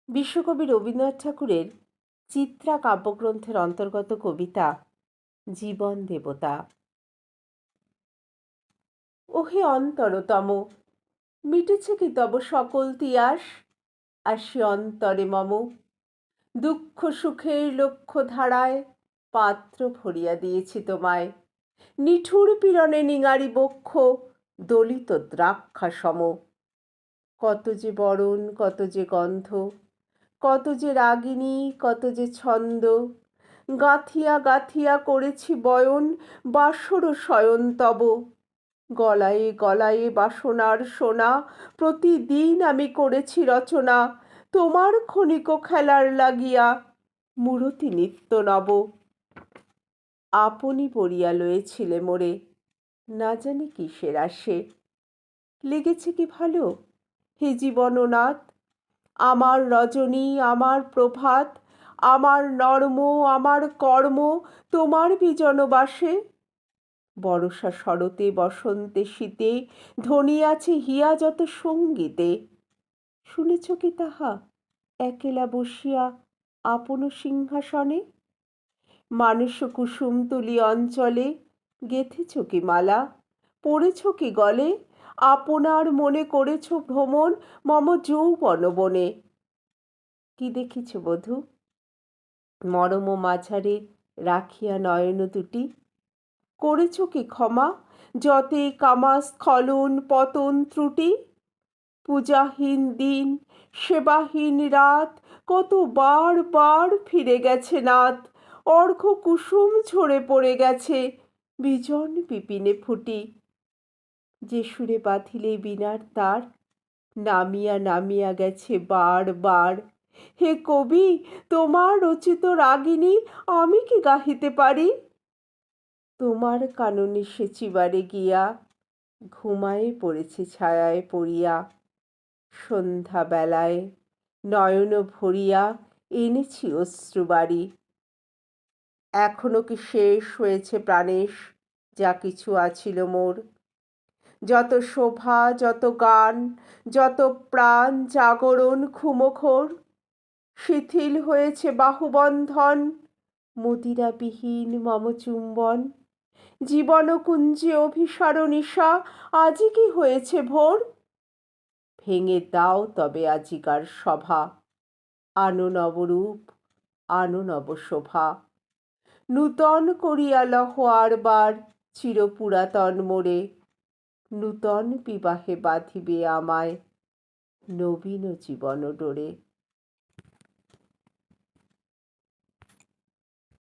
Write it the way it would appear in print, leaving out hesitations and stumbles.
বিশ্বকবি রবীন্দ্রনাথ ঠাকুরের চিত্রা কাব্যগ্রন্থের অন্তর্গত কবিতা জীবন দেবতা। ওহে অন্তরতম, মিটেছে কি তব সকল তিয়াস? আসি অন্তরে মম, দুঃখ সুখের লক্ষ্য ধারায় পাত্র ভরিয়া দিয়েছি তোমায়। নিঠুর পীড়নে নিঙারি বক্ষ দলিত দ্রাক্ষা সম। কত যে বরণ, কত যে গন্ধ, কত যে রাগিনী, কত যে ছন্দ, গাঁথিয়া গাঁথিয়া করেছি বয়ন বাসর শয়ন তব। গলায়ে গলায়ে বাসনার সোনা প্রতিদিন আমি করেছি রচনা, তোমার ক্ষণিক খেলার লাগিয়া মূরতি নিত্য নব। আপনি পড়িয়া লয়েছিলে মোরে, না জানি কিসের আসে। লেগেছে কি ভালো হে জীবননাথ? আমার রজনী, আমার প্রভাত, আমার নর্ম, আমার কর্ম তোমার বিজনবাসে। বরষা শরতে বসন্তে শীতে ধ্বনিয়াছে হিয়া যত সঙ্গীতে। শুনেছ কি তাহা একেলা বসিয়া আপন সিংহাসনে? মানুষ কুসুম তুলি অঞ্চলে গেথেছ কি মালা, পড়েছ কি গলে? আপনার মনে করেছ ভ্রমণ মম যৌবন বনে। কি দেখিছ বধূ মরম মাঝারে রাখিয়া নয়ন দুটি? করেছ কি ক্ষমা যতে কামা স্খলন পতন ত্রুটি? পূজাহীন দিন, সেবাহীন রাত, কত বার বার ফিরে গেছে নাথ। অর্ঘ্য কুসুম ঝরে পড়ে গেছে বিজন বিপিনে ফুটি। যে সুরে বাঁধিলে বীণার তার নামিয়া নামিয়া গেছে বার বার। হে কবি, তোমার রচিত রাগিনী আমি কি গাহিতে পারি? তোমার কাননে সেচিবারে গিয়া ঘুমায়ে পড়েছে ছায়ায় পড়িয়া। সন্ধ্যা বেলায় নয়ন ভরিয়া এনেছি অশ্রুবারি। এখনো কি শেষ হয়েছে প্রাণেশ যা কিছু আছিল মোর? যত শোভা, যত গান, যত প্রাণ জাগরণ ক্ষুমখোর, শিথিল হয়েছে বাহুবন্ধন মদিরাবিহীন মম চুম্বন। জীবনকুঞ্জে অভিসার নিশা আজি কি হয়েছে ভোর? ভেঙে দাও তবে আজিকার সভা, আনো নবরূপ, আনো নবশোভা। নূতন করিয়া লহ আরবার চিরপুরাতন মোরে। নূতন বিবাহে বাঁধিবে আমায় নবীন জীবন ডোরে।